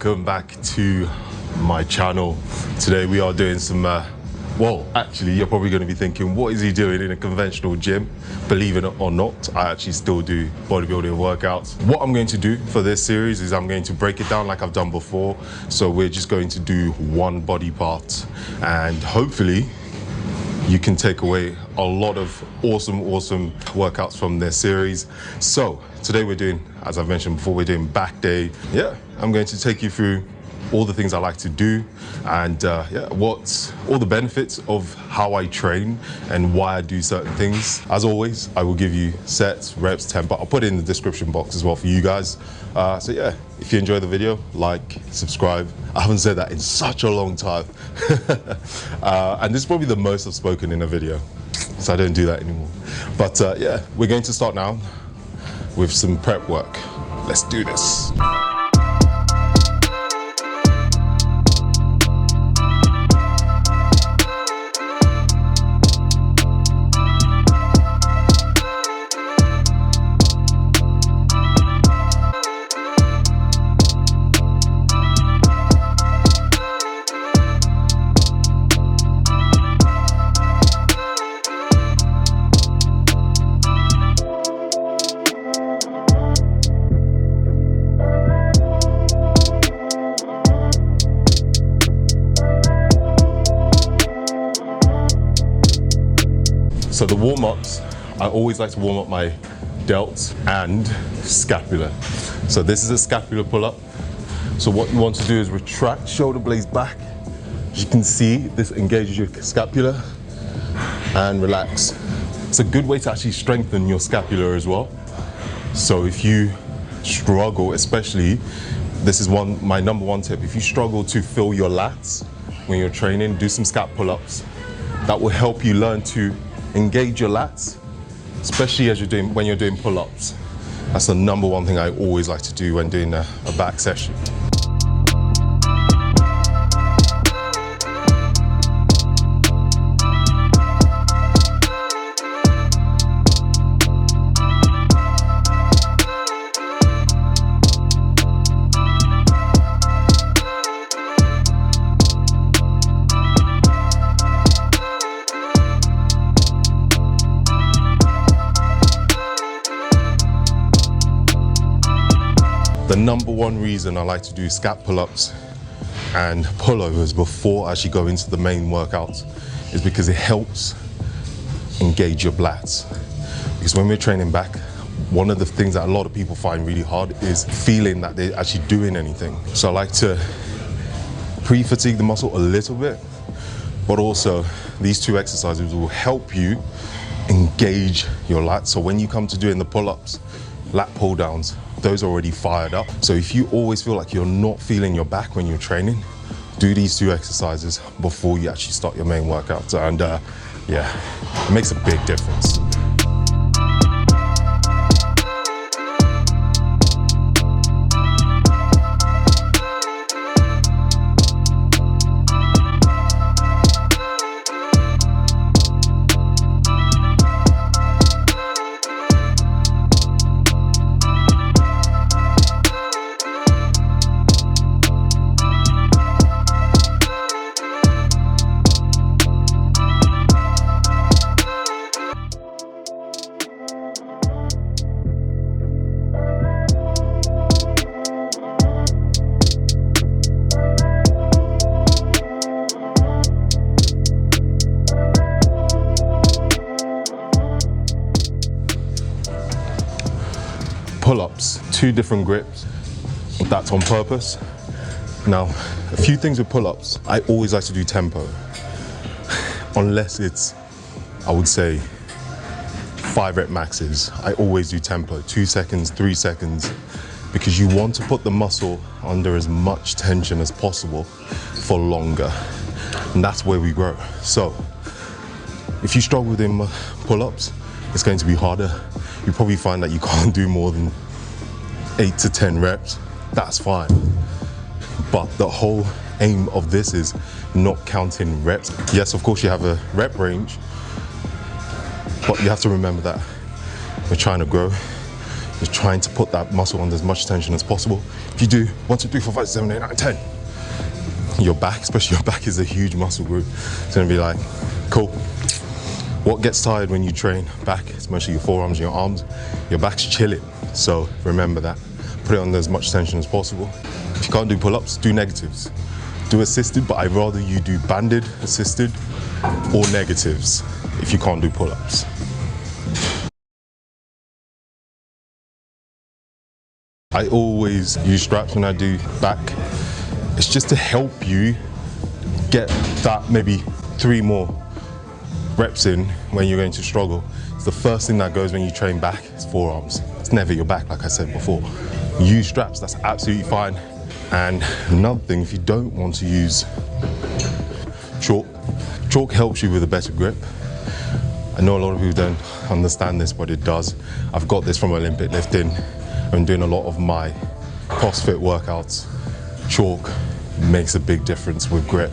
welcome back to my channel. Today we are doing some well, actually you're probably going to be thinking, what is he doing in a conventional gym? Believe it or not, I actually still do bodybuilding workouts. What I'm going to do for this series is I'm going to break it down like I've done before. So we're just going to do one body part, and hopefully you can take away a lot of awesome workouts from this series. So today we're doing, as I've mentioned before, we're doing back day. Yeah, I'm going to take you through all the things I like to do, and what's all the benefits of how I train and why I do certain things. As always, I will give you sets, reps, tempo. I'll put it in the description box as well for you guys. So yeah, if you enjoy the video, like, subscribe. I haven't said that in such a long time. And this is probably the most I've spoken in a video, so I don't do that anymore. But yeah, we're going to start now with some prep work. Let's do this. So the warm-ups, I always like to warm up my delts and scapula. So this is a scapular pull-up. So what you want to do is retract shoulder blades back. As you can see, this engages your scapula, and relax. It's a good way to actually strengthen your scapula as well. So if you struggle, especially, this is my number one tip. If you struggle to fill your lats when you're training, do some scap pull-ups. That will help you learn to engage your lats, especially when you're doing pull-ups. That's the number one thing I always like to do when doing a back session. The number one reason I like to do scap pull-ups and pullovers before I actually go into the main workouts is because it helps engage your lats. Because when we're training back, one of the things that a lot of people find really hard is feeling that they're actually doing anything. So I like to pre-fatigue the muscle a little bit, but also these two exercises will help you engage your lats. So when you come to doing the pull-ups, lat pull downs, those are already fired up. So if you always feel like you're not feeling your back when you're training, do these two exercises before you actually start your main workout. And yeah, it makes a big difference. Pull-ups, two different grips. That's on purpose. Now, a few things with pull-ups, I always like to do tempo. Unless it's, I would say, 5 rep maxes. I always do tempo, 2 seconds, 3 seconds, because you want to put the muscle under as much tension as possible for longer. And that's where we grow. So, if you struggle with them pull-ups, it's going to be harder. You probably find that you can't do more than 8 to 10 reps. That's fine. But the whole aim of this is not counting reps. Yes, of course you have a rep range, but you have to remember that we're trying to grow. Just trying to put that muscle under as much tension as possible. If you do 1, 2, 3, 4, 5, 6, 7, 8, 9, 10, your back, especially your back, is a huge muscle group. It's gonna be like, cool. What gets tired when you train back, especially your forearms and your arms, your back's chilling. So remember that. Put it under as much tension as possible. If you can't do pull-ups, do negatives. Do assisted, but I'd rather you do banded, assisted, or negatives if you can't do pull-ups. I always use straps when I do back. It's just to help you get that maybe 3 more reps in when you're going to struggle. It's the first thing that goes when you train back, it's forearms. It's never your back, like I said before. Use straps, that's absolutely fine. And another thing, if you don't want to use chalk helps you with a better grip. I know a lot of people don't understand this, but it does. I've got this from Olympic lifting. I'm doing a lot of my CrossFit workouts. Chalk makes a big difference with grip.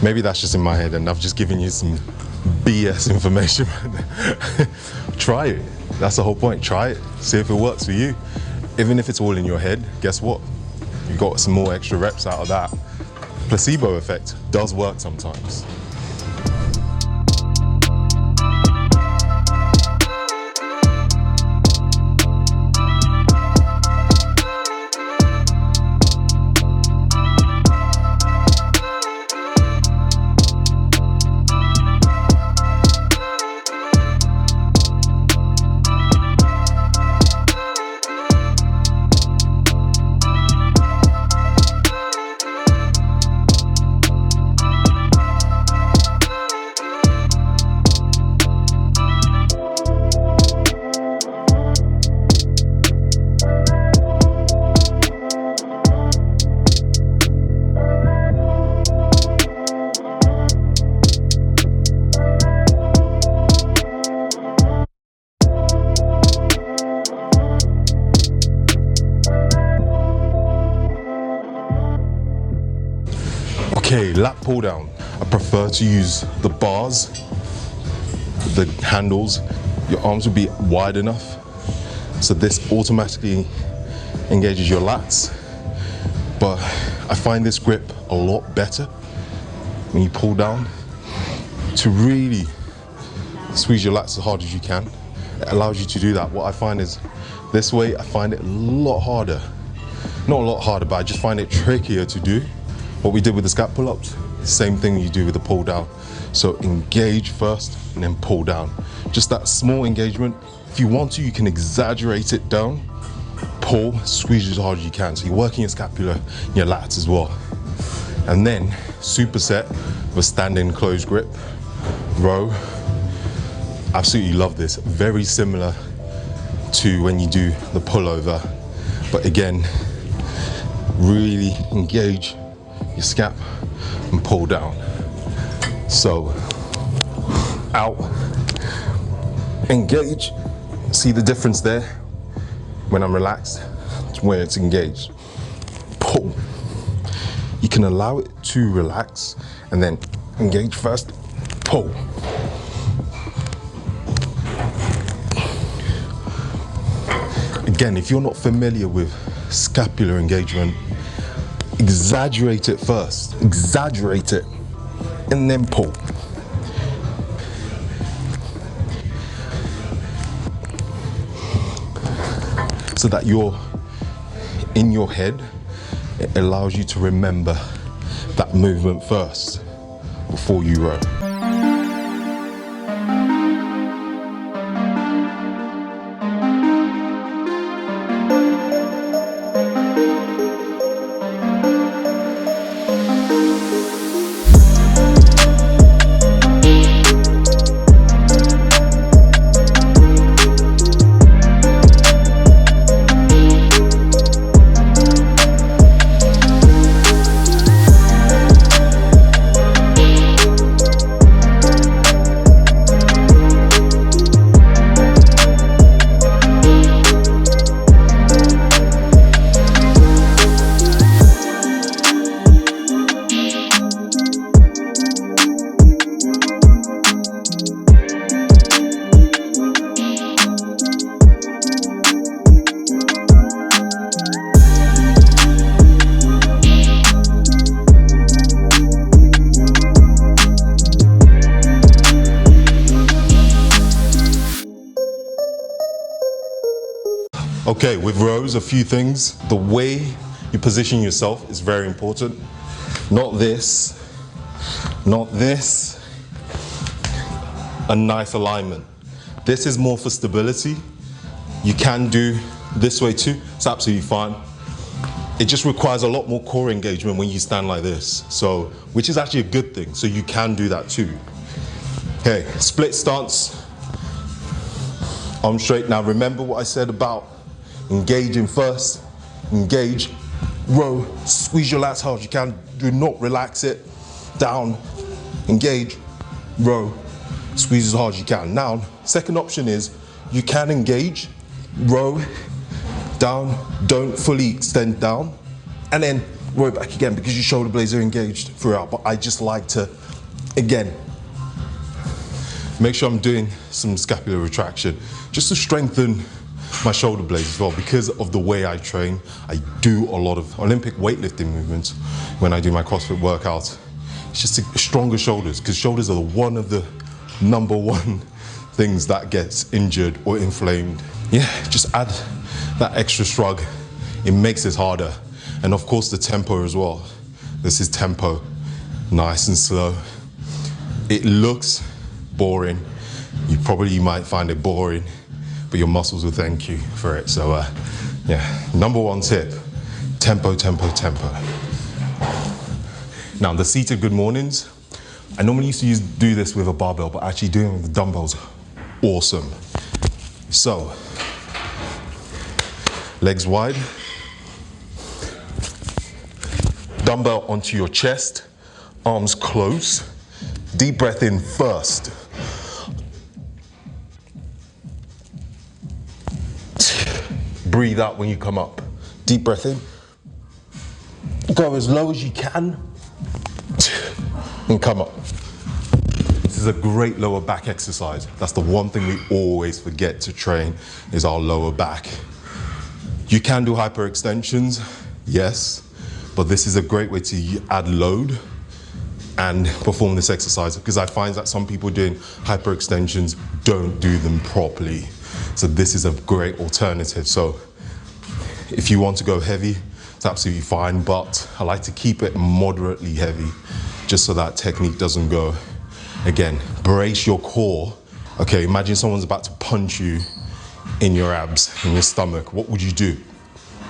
Maybe that's just in my head and I've just given you some BS information. Try it. That's the whole point. Try it. See if it works for you. Even if it's all in your head, guess what? You got some more extra reps out of that. Placebo effect does work sometimes. Okay, lat pull down. I prefer to use the bars, the handles. Your arms will be wide enough, so this automatically engages your lats. But I find this grip a lot better when you pull down to really squeeze your lats as hard as you can. It allows you to do that. What I find is this way, I find it a lot harder. Not a lot harder, but I just find it trickier to do. What we did with the scap pull ups, same thing you do with the pull down. So engage first and then pull down. Just that small engagement. If you want to, you can exaggerate it down. Pull, squeeze as hard as you can. So you're working your scapula, your lats as well. And then superset with a standing closed grip, row. Absolutely love this. Very similar to when you do the pullover, but again, really engage your scap and pull down. So out, engage. See the difference there? When I'm relaxed to when it's engaged. Pull. You can allow it to relax and then engage first, pull. Again, if you're not familiar with scapular engagement, exaggerate it first, exaggerate it, and then pull. So that you're in your head, it allows you to remember that movement first before you row. Okay, with rows, a few things. The way you position yourself is very important. Not this, not this. A nice alignment. This is more for stability. You can do this way too, it's absolutely fine. It just requires a lot more core engagement when you stand like this, so, which is actually a good thing, so you can do that too. Okay, split stance, arm straight. Now remember what I said about engaging first, engage, row, squeeze your lats hard as you can, do not relax it, down, engage, row, squeeze as hard as you can. Now, second option is you can engage, row, down, don't fully extend down, and then row back again because your shoulder blades are engaged throughout. But I just like to, again, make sure I'm doing some scapular retraction just to strengthen my shoulder blades as well. Because of the way I train, I do a lot of Olympic weightlifting movements when I do my CrossFit workouts. It's just stronger shoulders, because shoulders are one of the #1 things that gets injured or inflamed. Yeah, just add that extra shrug. It makes it harder. And of course the tempo as well. This is tempo, nice and slow. It looks boring. You might find it boring, but your muscles will thank you for it. So yeah, #1 tip, tempo, tempo, tempo. Now the seated good mornings, I normally used to do this with a barbell, but actually doing it with the dumbbells, awesome. So, legs wide, dumbbell onto your chest, arms close, deep breath in first. Breathe out when you come up. Deep breath in, go as low as you can, and come up. This is a great lower back exercise. That's the one thing we always forget to train, is our lower back. You can do hyperextensions, yes, but this is a great way to add load and perform this exercise, because I find that some people doing hyperextensions don't do them properly. So this is a great alternative. So if you want to go heavy, it's absolutely fine, but I like to keep it moderately heavy, just so that technique doesn't go. Again, brace your core. Okay, imagine someone's about to punch you in your abs, in your stomach. What would you do?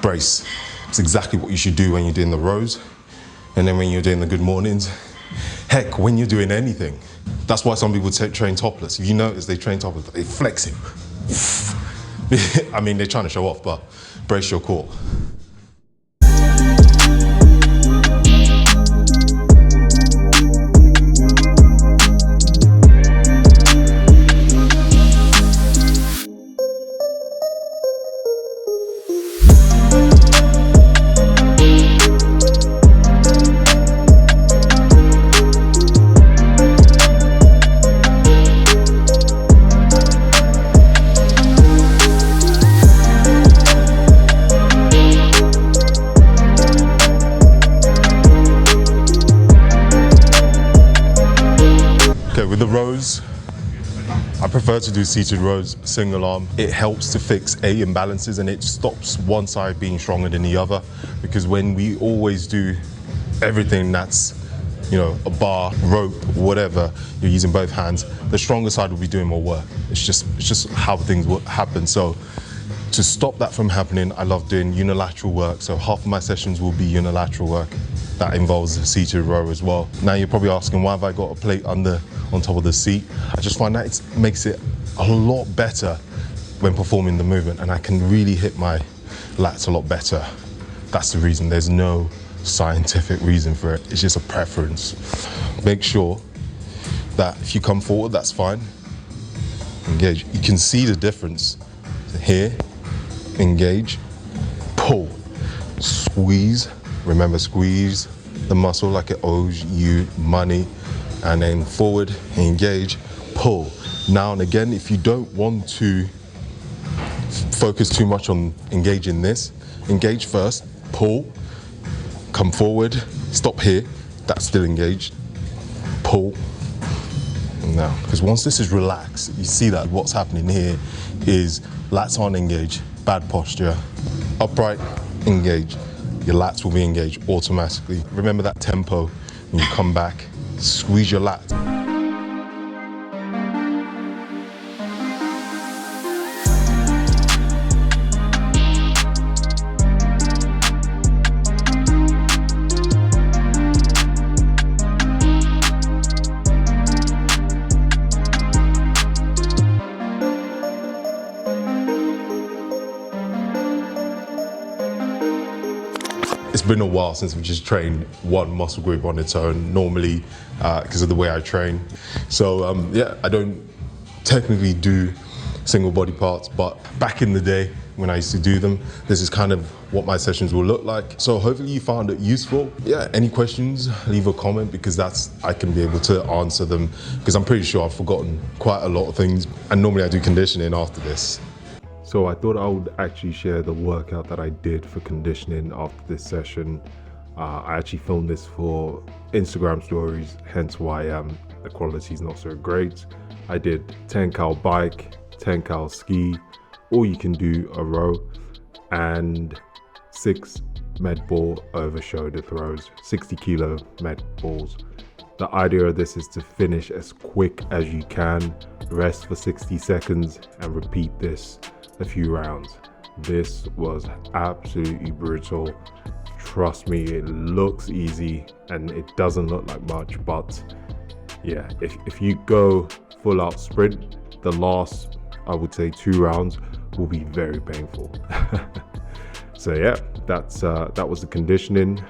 Brace. It's exactly what you should do when you're doing the rows, and then when you're doing the good mornings. Heck, when you're doing anything. That's why some people train topless. If you notice, they train topless, they flex it. I mean, they're trying to show off, but brace your core. With the rows, I prefer to do seated rows, single arm. It helps to fix imbalances, and it stops one side being stronger than the other, because when we always do everything that's, you know, a bar, rope, whatever, you're using both hands, the stronger side will be doing more work. It's just how things will happen. So to stop that from happening, I love doing unilateral work. So half of my sessions will be unilateral work. That involves a seated row as well. Now you're probably asking, why have I got a plate on top of the seat? I just find that it makes it a lot better when performing the movement, and I can really hit my lats a lot better. That's the reason. There's no scientific reason for it. It's just a preference. Make sure that if you come forward, that's fine. Engage. You can see the difference. Here, engage, pull, squeeze. Remember, squeeze the muscle like it owes you money, and then forward, engage, pull. Now and again, if you don't want to focus too much on engaging this, engage first, pull, come forward, stop here, that's still engaged, pull. Now, because once this is relaxed, you see that what's happening here is lats aren't engaged, bad posture. Upright, engage. Your lats will be engaged automatically. Remember that tempo when you come back, squeeze your lats. It's been a while since I've just trained one muscle group on its own, normally because of the way I train. So yeah, I don't technically do single body parts, but back in the day when I used to do them, this is kind of what my sessions will look like. So hopefully you found it useful. Yeah, any questions, leave a comment, because I can be able to answer them, because I'm pretty sure I've forgotten quite a lot of things. And normally I do conditioning after this. So I thought I would actually share the workout that I did for conditioning after this session. I actually filmed this for Instagram stories, hence why the quality is not so great. I did 10 cal bike, 10 cal ski, or you can do a row, and 6 med ball over shoulder throws, 60 kilo med balls. The idea of this is to finish as quick as you can, rest for 60 seconds, and repeat this a few rounds. This was absolutely brutal. Trust me, it looks easy and it doesn't look like much, but yeah, if you go full out sprint, the last, I would say, 2 rounds will be very painful. So yeah, that was the conditioning.